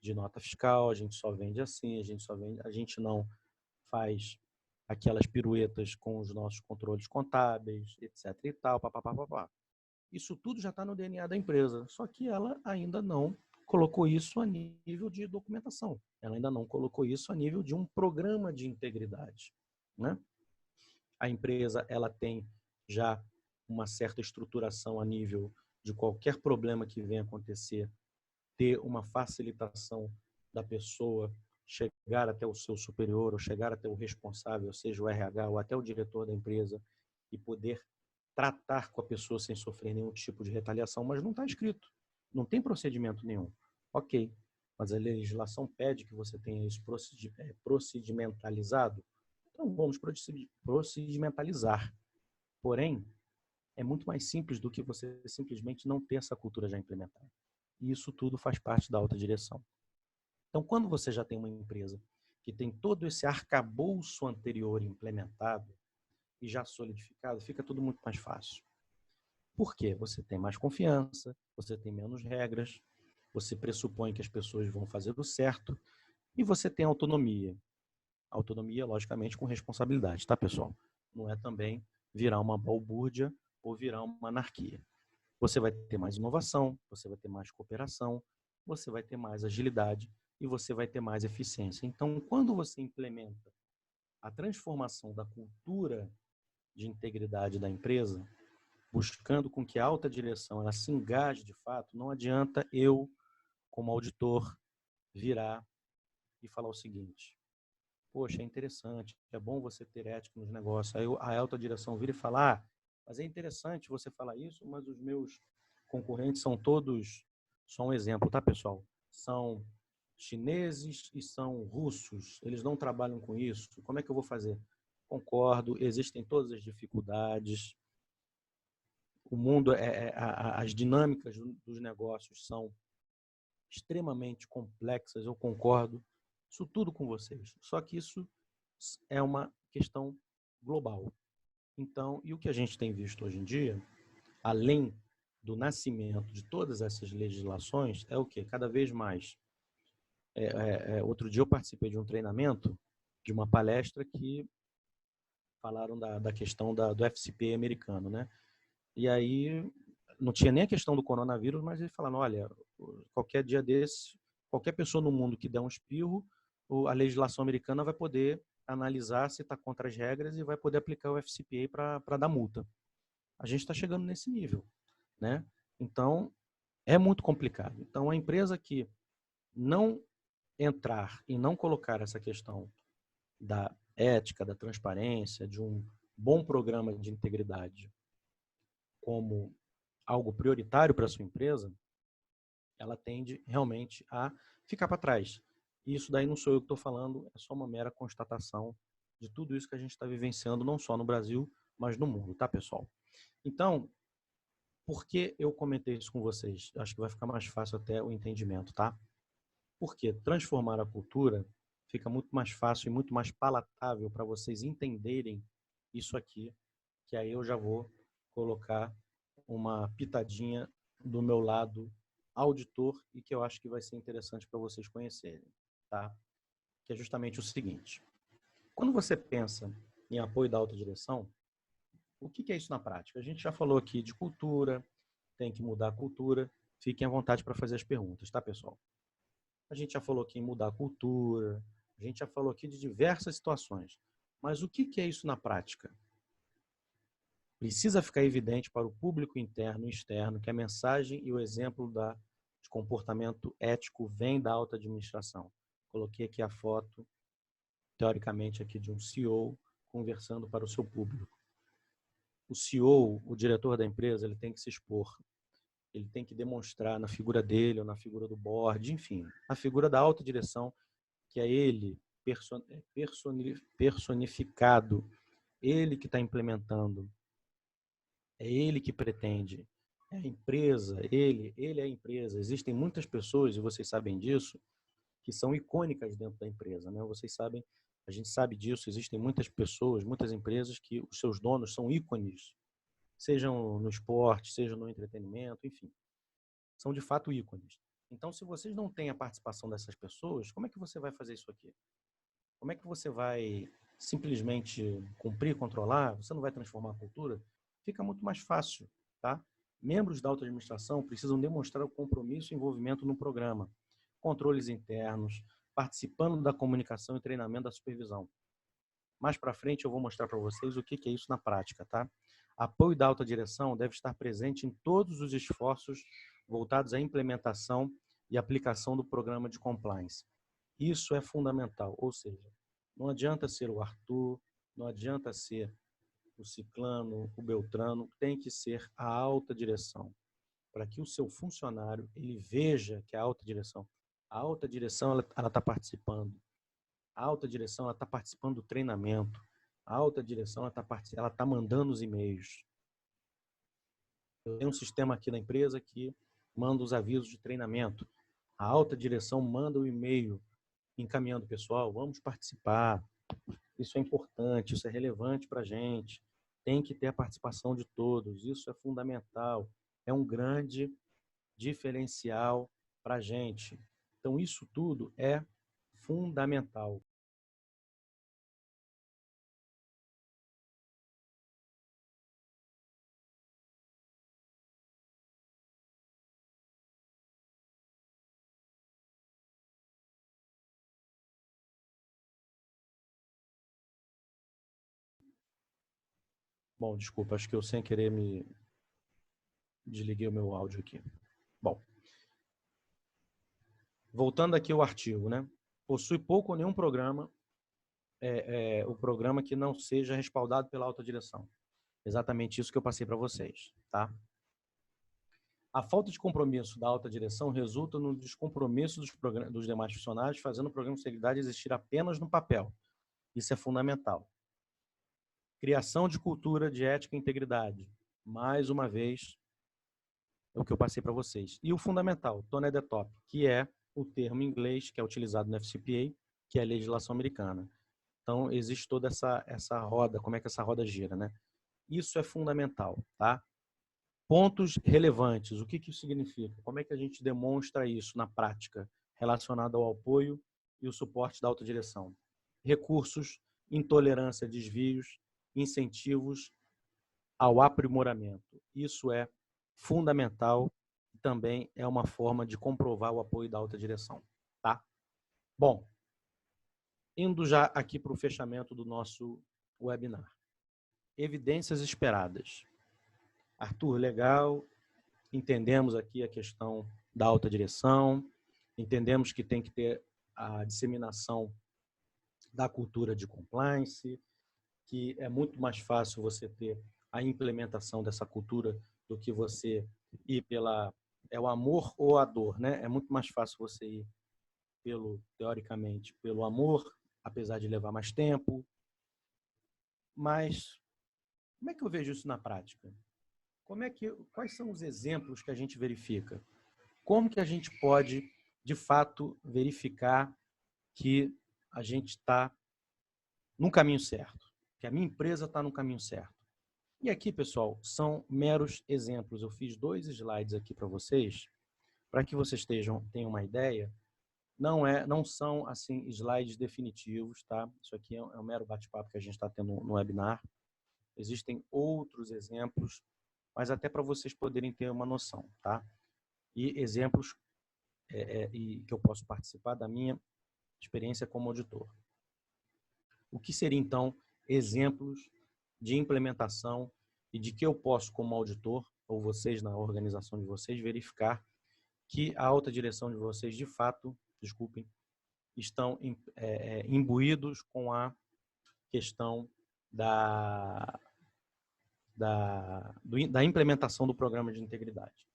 de nota fiscal, a gente só vende assim, a gente não faz aquelas piruetas com os nossos controles contábeis, etc. e tal, papapá. Isso tudo já está no DNA da empresa, só que ela ainda não colocou isso a nível de documentação. Ela ainda não colocou isso a nível de um programa de integridade, né? A empresa ela tem já uma certa estruturação a nível de qualquer problema que venha acontecer, ter uma facilitação da pessoa chegar até o seu superior ou chegar até o responsável, seja o RH ou até o diretor da empresa, e poder tratar com a pessoa sem sofrer nenhum tipo de retaliação, mas não está escrito, não tem procedimento nenhum. Ok, mas a legislação pede que você tenha isso procedimentalizado, então vamos procedimentalizar. Porém, é muito mais simples do que você simplesmente não ter essa cultura já implementada. E isso tudo faz parte da alta direção. Então, quando você já tem uma empresa que tem todo esse arcabouço anterior implementado e já solidificado, fica tudo muito mais fácil. Por quê? Você tem mais confiança, você tem menos regras, você pressupõe que as pessoas vão fazer o certo e você tem autonomia. Autonomia, logicamente, com responsabilidade, tá, pessoal? Não é também virar uma balbúrdia ou virar uma anarquia. Você vai ter mais inovação, você vai ter mais cooperação, você vai ter mais agilidade e você vai ter mais eficiência. Então, quando você implementa a transformação da cultura de integridade da empresa, buscando com que a alta direção ela se engaje de fato, não adianta eu, como auditor, virar e falar o seguinte: poxa, é interessante, é bom você ter ética nos negócios. Aí a alta direção vira e fala: ah, mas é interessante você falar isso, mas os meus concorrentes são todos, só um exemplo, tá, pessoal? São chineses e são russos, eles não trabalham com isso, como é que eu vou fazer? Concordo, existem todas as dificuldades, o mundo, as dinâmicas dos negócios são extremamente complexas, eu concordo, isso tudo com vocês. Só que isso é uma questão global. Então, e o que a gente tem visto hoje em dia, além do nascimento de todas essas legislações, é o quê? Cada vez mais. Outro dia eu participei de um treinamento, de uma palestra que falaram da questão do FCPA americano, né? E aí não tinha nem a questão do coronavírus, mas eles falaram, olha, qualquer dia desse, qualquer pessoa no mundo que der um espirro, a legislação americana vai poder analisar se está contra as regras e vai poder aplicar o FCPA para dar multa. A gente está chegando nesse nível, né? Então, é muito complicado. Então, a empresa que não entrar e não colocar essa questão da ética, da transparência, de um bom programa de integridade como algo prioritário para a sua empresa, ela tende realmente a ficar para trás. E isso daí não sou eu que estou falando, é só uma mera constatação de tudo isso que a gente está vivenciando, não só no Brasil, mas no mundo, tá, pessoal? Então, por que eu comentei isso com vocês? Acho que vai ficar mais fácil até o entendimento, tá? Porque transformar a cultura fica muito mais fácil e muito mais palatável para vocês entenderem isso aqui, que aí eu já vou colocar uma pitadinha do meu lado auditor e que eu acho que vai ser interessante para vocês conhecerem, tá? Que é justamente o seguinte: quando você pensa em apoio da autodireção, o que é isso na prática? A gente já falou aqui de cultura, tem que mudar a cultura. Fiquem à vontade para fazer as perguntas, tá, pessoal? A gente já falou aqui em mudar a cultura, a gente já falou aqui de diversas situações. Mas o que é isso na prática? Precisa ficar evidente para o público interno e externo que a mensagem e o exemplo de comportamento ético vem da alta administração. Coloquei aqui a foto, teoricamente, aqui de um CEO conversando para o seu público. O CEO, o diretor da empresa, ele tem que se expor. Ele tem que demonstrar na figura dele ou na figura do board, enfim, na figura da alta direção, que é ele personificado, ele que está implementando, é ele que pretende, é a empresa, ele é a empresa. Existem muitas pessoas, e vocês sabem disso, que são icônicas dentro da empresa, né? Vocês sabem, a gente sabe disso, existem muitas pessoas, muitas empresas que os seus donos são ícones, sejam no esporte, sejam no entretenimento, enfim. São de fato ícones. Então, se vocês não têm a participação dessas pessoas, como é que você vai fazer isso aqui? Como é que você vai simplesmente cumprir, controlar? Você não vai transformar a cultura? Fica muito mais fácil, tá? Membros da alta administração precisam demonstrar o compromisso e envolvimento no programa, controles internos, participando da comunicação e treinamento da supervisão. Mais para frente eu vou mostrar para vocês o que é isso na prática, tá? Apoio da alta direção deve estar presente em todos os esforços voltados à implementação e aplicação do programa de compliance. Isso é fundamental, ou seja, não adianta ser o Arthur, não adianta ser o ciclano, o beltrano, tem que ser a alta direção, para que o seu funcionário ele veja que a alta direção ela está participando, a alta direção ela está participando do treinamento, a alta direção ela tá mandando os e-mails. Eu tenho um sistema aqui na empresa que manda os avisos de treinamento. A alta direção manda o e-mail encaminhando o pessoal, vamos participar. Isso é importante, isso é relevante para a gente. Tem que ter a participação de todos, isso é fundamental. É um grande diferencial para a gente. Então, isso tudo é fundamental. Bom, desculpa, acho que eu sem querer me desliguei o meu áudio aqui. Bom, voltando aqui ao artigo, né? Possui pouco ou nenhum programa, o programa que não seja respaldado pela alta direção. Exatamente isso que eu passei para vocês, tá? A falta de compromisso da alta direção resulta no descompromisso dos demais funcionários, fazendo o programa de integridade existir apenas no papel. Isso é fundamental. Criação de cultura de ética e integridade. Mais uma vez, é o que eu passei para vocês. E o fundamental, Tony the Top, que é o termo em inglês que é utilizado no FCPA, que é a legislação americana. Então, existe toda essa roda, como é que essa roda gira, né? Isso é fundamental, tá? Pontos relevantes, o que isso significa? Como é que a gente demonstra isso na prática, relacionado ao apoio e o suporte da alta direção? Recursos, intolerância a desvios, incentivos ao aprimoramento. Isso é fundamental e também é uma forma de comprovar o apoio da alta direção, tá? Bom, indo já aqui para o fechamento do nosso webinar. Evidências esperadas. Arthur, legal, entendemos aqui a questão da alta direção, entendemos que tem que ter a disseminação da cultura de compliance, que é muito mais fácil você ter a implementação dessa cultura do que você ir pela... É o amor ou a dor, né? É muito mais fácil você ir teoricamente, pelo amor, apesar de levar mais tempo. Mas como é que eu vejo isso na prática? Quais são os exemplos que a gente verifica? Como que a gente pode, de fato, verificar que a gente está no caminho certo, que a minha empresa está no caminho certo? E aqui, pessoal, são meros exemplos. Eu fiz 2 slides aqui para vocês, para que vocês tenham uma ideia. Não são assim slides definitivos, tá? Isso aqui é um mero bate-papo que a gente está tendo no webinar. Existem outros exemplos, mas até para vocês poderem ter uma noção, tá? E exemplos e que eu posso participar da minha experiência como auditor. O que seria, então, exemplos de implementação e de que eu posso, como auditor, ou vocês na organização de vocês, verificar que a alta direção de vocês, de fato, desculpem, estão imbuídos com a questão da implementação do programa de integridade.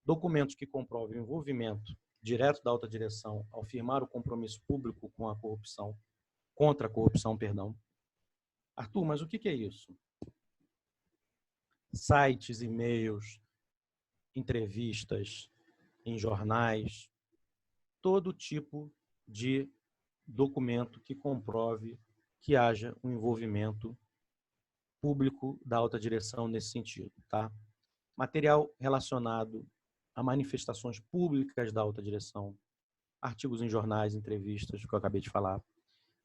Documentos que comprovem o envolvimento direto da alta direção ao firmar o compromisso público com a corrupção, contra a corrupção, perdão. Arthur, mas o que é isso? Sites, e-mails, entrevistas em jornais, todo tipo de documento que comprove que haja um envolvimento público da alta direção nesse sentido, tá? Material relacionado a manifestações públicas da alta direção, artigos em jornais, entrevistas, que eu acabei de falar,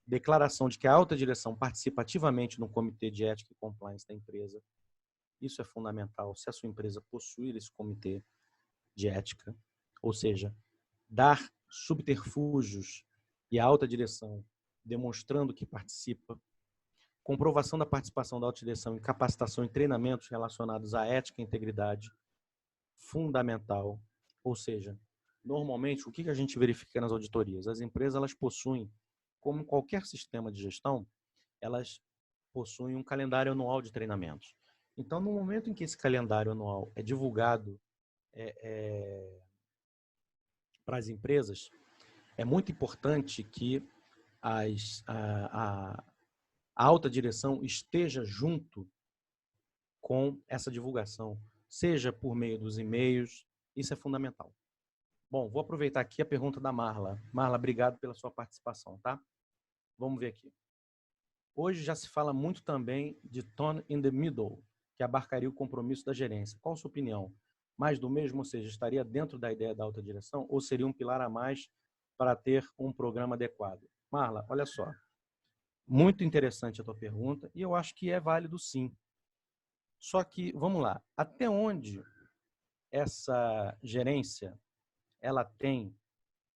declaração de que a alta direção participa ativamente no comitê de ética e compliance da empresa. Isso é fundamental, se a sua empresa possuir esse comitê de ética, ou seja, dar subterfúgios e a alta direção demonstrando que participa, comprovação da participação da alta direção em capacitação e treinamentos relacionados à ética e integridade, fundamental, ou seja, normalmente o que a gente verifica nas auditorias? As empresas elas possuem, como qualquer sistema de gestão, elas possuem um calendário anual de treinamentos. Então, no momento em que esse calendário anual é divulgado para as empresas, é muito importante que a alta direção esteja junto com essa divulgação, seja por meio dos e-mails, isso é fundamental. Bom, vou aproveitar aqui a pergunta da Marla. Marla, obrigado pela sua participação, tá? Vamos ver aqui. Hoje já se fala muito também de tone in the middle, que abarcaria o compromisso da gerência. Qual a sua opinião? Mais do mesmo, ou seja, estaria dentro da ideia da alta direção ou seria um pilar a mais para ter um programa adequado? Marla, olha só. Muito interessante a tua pergunta e eu acho que é válido sim. Só que, vamos lá, até onde essa gerência ela tem,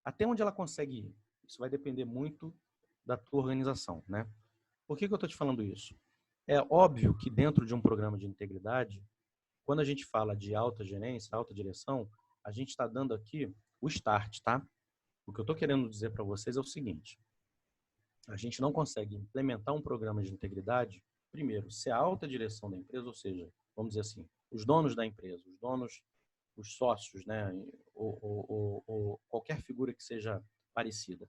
até onde ela consegue ir? Isso vai depender muito da tua organização, né? Por que eu estou te falando isso? É óbvio que dentro de um programa de integridade, quando a gente fala de alta gerência, alta direção, a gente está dando aqui o start, tá? O que eu estou querendo dizer para vocês é o seguinte: a gente não consegue implementar um programa de integridade, primeiro, se a alta direção da empresa, ou seja, vamos dizer assim, os donos da empresa, os donos, os sócios, né, ou qualquer figura que seja parecida,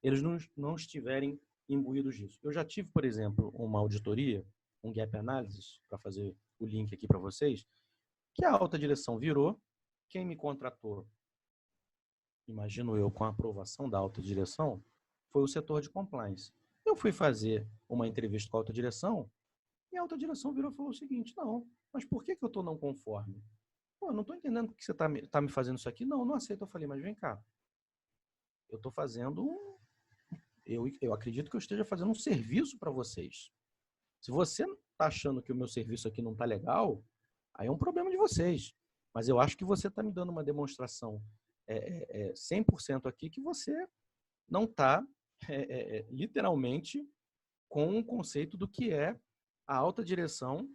eles não estiverem imbuídos disso. Eu já tive, por exemplo, uma auditoria, um gap analysis, para fazer o link aqui para vocês, que a alta direção virou, quem me contratou, imagino eu, com a aprovação da alta direção, foi o setor de compliance. Eu fui fazer uma entrevista com a alta direção e a alta direção virou e falou o seguinte: não, mas por que eu estou não conforme? Pô, eu não estou entendendo por que você está me fazendo isso aqui. Não, não aceito. Eu falei, mas vem cá, eu estou fazendo eu acredito que eu esteja fazendo um serviço para vocês. Se você está achando que o meu serviço aqui não está legal, aí é um problema de vocês. Mas eu acho que você está me dando uma demonstração 100% aqui que você não está literalmente com um conceito do que é a alta direção,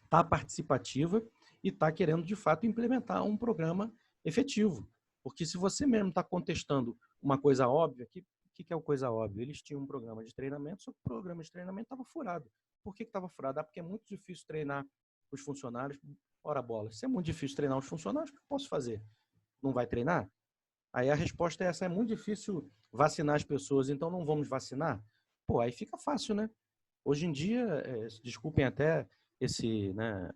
está participativa e está querendo, de fato, implementar um programa efetivo. Porque se você mesmo está contestando uma coisa óbvia, o que é uma coisa óbvia? Eles tinham um programa de treinamento, só que o programa de treinamento estava furado. Por que estava furado? Ah, porque é muito difícil treinar os funcionários. Ora bola, se é muito difícil treinar os funcionários, o que eu posso fazer? Não vai treinar? Aí a resposta é essa: é muito difícil vacinar as pessoas, então não vamos vacinar? Pô, aí fica fácil, né? Hoje em dia, desculpem até esse, né?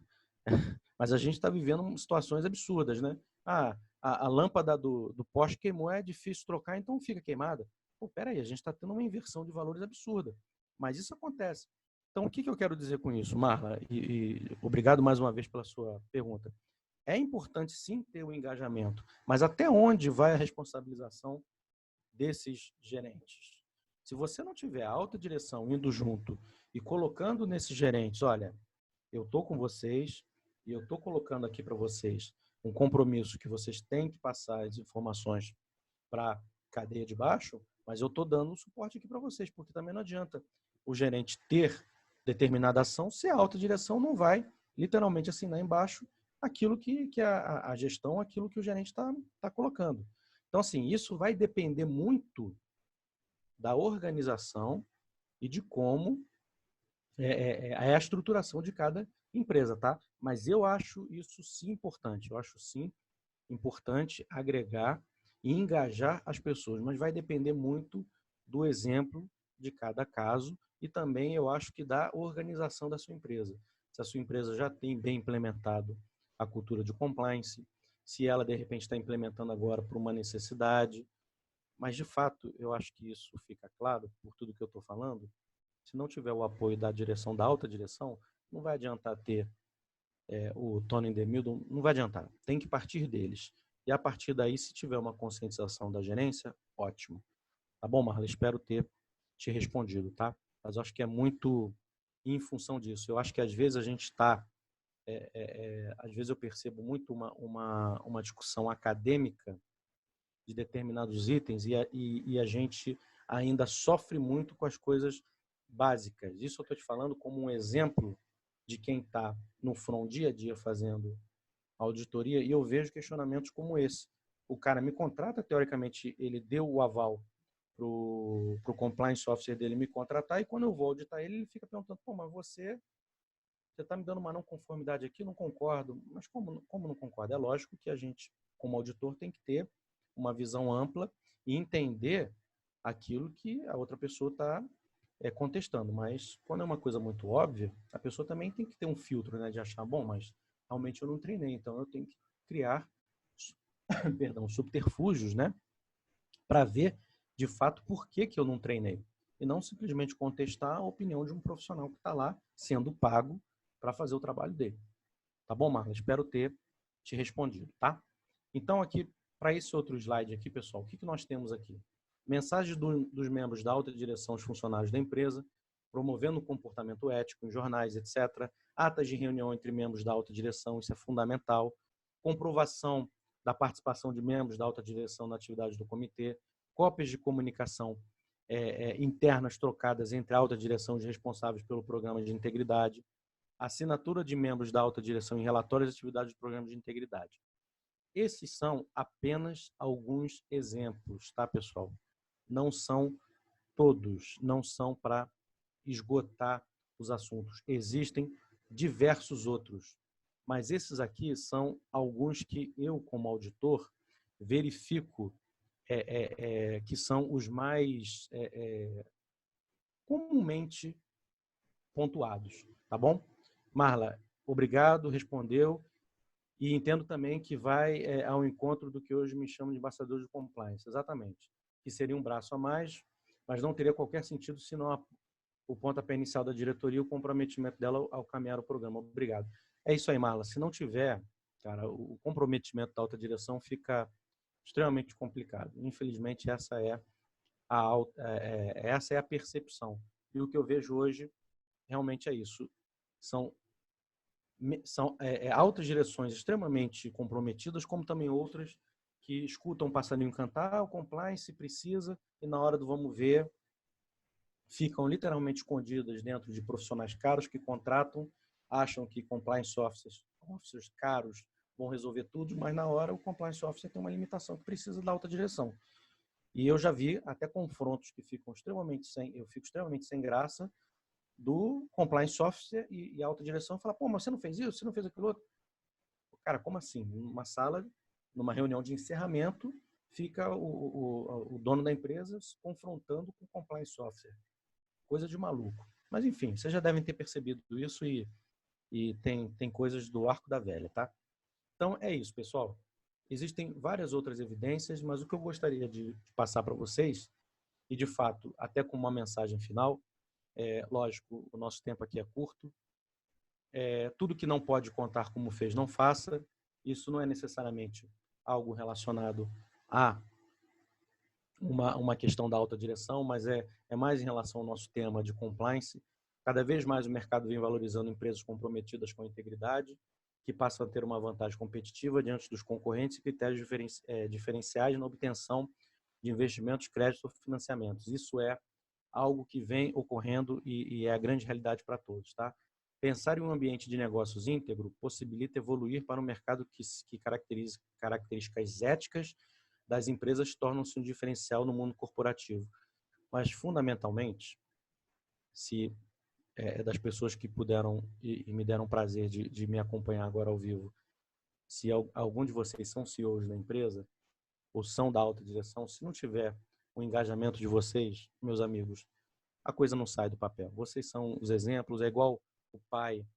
Mas a gente está vivendo situações absurdas, né? Ah, a lâmpada do poste queimou, é difícil trocar, então fica queimada. Pô, peraí, a gente está tendo uma inversão de valores absurda. Mas isso acontece. Então, o que eu quero dizer com isso, Marla? E obrigado mais uma vez pela sua pergunta. É importante, sim, ter o engajamento, mas até onde vai a responsabilização desses gerentes? Se você não tiver a alta direção indo junto e colocando nesses gerentes, olha, eu estou com vocês e eu estou colocando aqui para vocês um compromisso que vocês têm que passar as informações para a cadeia de baixo, mas eu estou dando um suporte aqui para vocês, porque também não adianta o gerente ter determinada ação se a alta direção não vai literalmente assinar embaixo aquilo que a gestão, aquilo que o gerente está colocando. Então, assim, isso vai depender muito da organização e de como é a estruturação de cada empresa, tá? Mas eu acho isso sim importante. Eu acho sim importante agregar e engajar as pessoas, mas vai depender muito do exemplo de cada caso e também eu acho que da organização da sua empresa. Se a sua empresa já tem bem implementado a cultura de compliance, se ela de repente está implementando agora por uma necessidade, mas de fato eu acho que isso fica claro por tudo que eu estou falando. Se não tiver o apoio da direção, da alta direção, não vai adiantar ter o Tony DeMildo, não vai adiantar. Tem que partir deles. E a partir daí, se tiver uma conscientização da gerência, ótimo. Tá bom, Marla? Espero ter te respondido, tá? Mas eu acho que é muito em função disso. Eu acho que às vezes a gente está... às vezes eu percebo muito uma discussão acadêmica de determinados itens e a gente ainda sofre muito com as coisas básicas. Isso eu estou te falando como um exemplo de quem está no front dia a dia fazendo auditoria, e eu vejo questionamentos como esse. O cara me contrata, teoricamente, ele deu o aval para o compliance officer dele me contratar, e quando eu vou auditar ele, ele fica perguntando, pô, mas você está me dando uma não conformidade aqui, não concordo. Mas como não concordo? É lógico que a gente, como auditor, tem que ter uma visão ampla e entender aquilo que a outra pessoa está contestando. Mas quando é uma coisa muito óbvia, a pessoa também tem que ter um filtro, né, de achar, bom, mas realmente eu não treinei, então eu tenho que criar perdão, subterfúgios, né, para ver de fato por que eu não treinei. E não simplesmente contestar a opinião de um profissional que está lá sendo pago para fazer o trabalho dele. Tá bom, Marla? Espero ter te respondido, tá? Então, aqui, para esse outro slide aqui, pessoal, o que nós temos aqui? Mensagens dos membros da alta direção aos funcionários da empresa, promovendo o comportamento ético em jornais, etc. Atas de reunião entre membros da alta direção, isso é fundamental. Comprovação da participação de membros da alta direção na atividade do comitê. Cópias de comunicação internas trocadas entre a alta direção e os responsáveis pelo programa de integridade. Assinatura de membros da alta direção em relatórios de atividades do programa de integridade. Esses são apenas alguns exemplos, tá, pessoal? Não são todos, não são para esgotar os assuntos. Existem diversos outros, mas esses aqui são alguns que eu, como auditor, verifico que são os mais comumente pontuados, tá bom? Marla, obrigado, respondeu. E entendo também que vai ao encontro do que hoje me chamam de embaixador de compliance, exatamente. Que seria um braço a mais, mas não teria qualquer sentido se não o pontapé inicial da diretoria e o comprometimento dela ao caminhar o programa. Obrigado. É isso aí, Marla. Se não tiver, cara, o comprometimento da alta direção fica extremamente complicado. Infelizmente, essa é a percepção. E o que eu vejo hoje realmente é isso. São altas direções extremamente comprometidas, como também outras que escutam o passarinho cantar, o compliance precisa, e na hora do vamos ver, ficam literalmente escondidas dentro de profissionais caros que contratam, acham que compliance officers caros vão resolver tudo, mas na hora o compliance officer tem uma limitação que precisa da alta direção. E eu já vi até confrontos que ficam eu fico extremamente sem graça, do compliance officer e alta direção fala, pô, mas você não fez isso? Você não fez aquilo outro? Cara, como assim? Numa sala, numa reunião de encerramento, fica o dono da empresa se confrontando com o compliance officer. Coisa de maluco. Mas, enfim, vocês já devem ter percebido isso e tem coisas do arco da velha, tá? Então, é isso, pessoal. Existem várias outras evidências, mas o que eu gostaria de passar para vocês, e de fato, até com uma mensagem final, lógico, o nosso tempo aqui é curto, tudo que não pode contar como fez, não faça. Isso não é necessariamente algo relacionado a uma questão da alta direção, mas é mais em relação ao nosso tema de compliance. Cada vez mais o mercado vem valorizando empresas comprometidas com a integridade, que passam a ter uma vantagem competitiva diante dos concorrentes e critérios diferenciais na obtenção de investimentos, créditos ou financiamentos. Isso é algo que vem ocorrendo e é a grande realidade para todos, tá? Pensar em um ambiente de negócios íntegro possibilita evoluir para um mercado que caracteriza características éticas das empresas tornam-se um diferencial no mundo corporativo. Mas, fundamentalmente, se das pessoas que puderam e me deram prazer de me acompanhar agora ao vivo, se algum de vocês são CEOs da empresa ou são da alta direção, se não tiver o engajamento de vocês, meus amigos, a coisa não sai do papel. Vocês são os exemplos, é igual o pai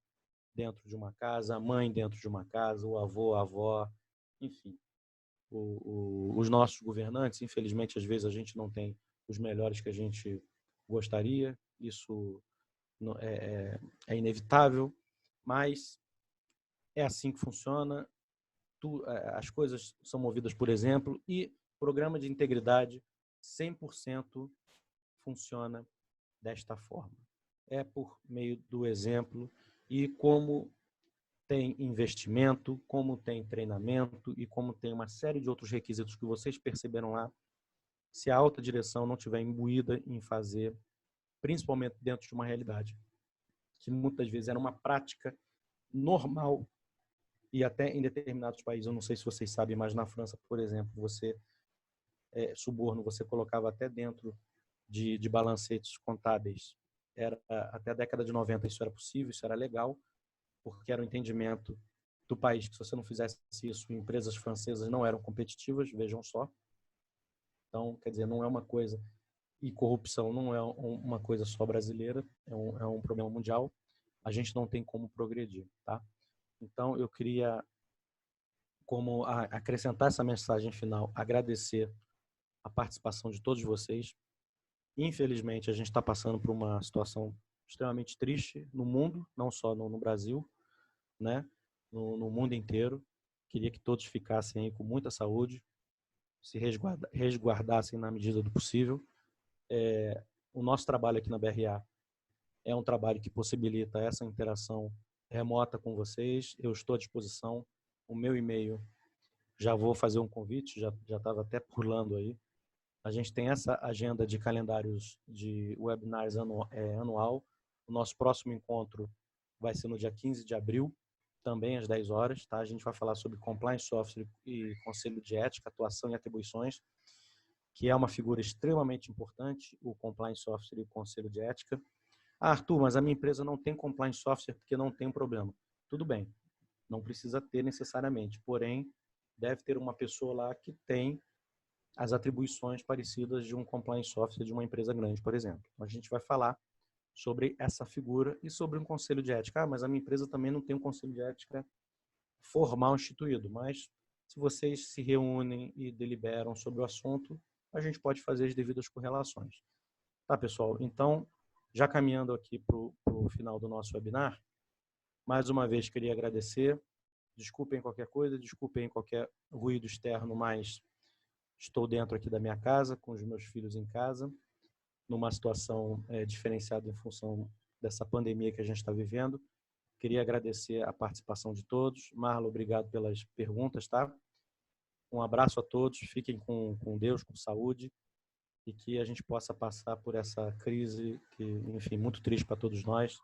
dentro de uma casa, a mãe dentro de uma casa, o avô, a avó, enfim. Os nossos governantes, infelizmente, às vezes a gente não tem os melhores que a gente gostaria, isso é inevitável, mas É assim que funciona. As coisas são movidas por exemplo e programa de integridade 100% funciona desta forma. É por meio do exemplo e como tem investimento, como tem treinamento e como tem uma série de outros requisitos que vocês perceberam lá, se a alta direção não estiver imbuída em fazer, principalmente dentro de uma realidade, que muitas vezes era uma prática normal e até em determinados países, eu não sei se vocês sabem, mas na França, por exemplo, suborno, você colocava até dentro de balancetes contábeis. Até a década de 90 isso era possível, isso era legal, porque era o entendimento do país que se você não fizesse isso, empresas francesas não eram competitivas, vejam só. Então, quer dizer, não é uma coisa, e corrupção não é uma coisa só brasileira, é um problema mundial, a gente não tem como progredir, tá? Então, eu queria, como acrescentar essa mensagem final, agradecer a participação de todos vocês. Infelizmente, a gente está passando por uma situação extremamente triste no mundo, não só no Brasil, né? No mundo inteiro. Queria que todos ficassem aí com muita saúde, se resguardassem na medida do possível. O nosso trabalho aqui na BRA é um trabalho que possibilita essa interação remota com vocês. Eu estou à disposição. O meu e-mail, já vou fazer um convite, já estava até pulando aí. A gente tem essa agenda de calendários de webinars anual. O nosso próximo encontro vai ser no dia 15 de abril, também às 10 horas. Tá? A gente vai falar sobre compliance software e conselho de ética, atuação e atribuições, que é uma figura extremamente importante, o compliance software e o conselho de ética. Ah, Arthur, mas a minha empresa não tem compliance software porque não tem problema. Tudo bem, não precisa ter necessariamente, porém, deve ter uma pessoa lá que tem as atribuições parecidas de um compliance software de uma empresa grande, por exemplo. Então, a gente vai falar sobre essa figura e sobre um conselho de ética. Ah, mas a minha empresa também não tem um conselho de ética formal instituído, mas se vocês se reúnem e deliberam sobre o assunto, a gente pode fazer as devidas correlações. Tá, pessoal? Então, já caminhando aqui para o final do nosso webinar, mais uma vez queria agradecer. Desculpem qualquer coisa, desculpem qualquer ruído externo, mas estou dentro aqui da minha casa, com os meus filhos em casa, numa situação diferenciada em função dessa pandemia que a gente está vivendo. Queria agradecer a participação de todos. Marlon, obrigado pelas perguntas, tá? Um abraço a todos, fiquem com Deus, com saúde, e que a gente possa passar por essa crise, que, enfim, muito triste para todos nós,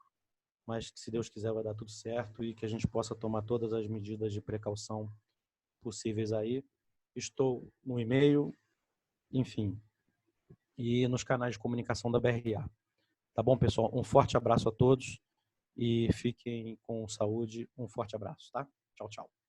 mas que, se Deus quiser, vai dar tudo certo e que a gente possa tomar todas as medidas de precaução possíveis aí. Estou no e-mail, enfim, e nos canais de comunicação da BRA. Tá bom, pessoal? Um forte abraço a todos e fiquem com saúde. Um forte abraço, tá? Tchau, tchau.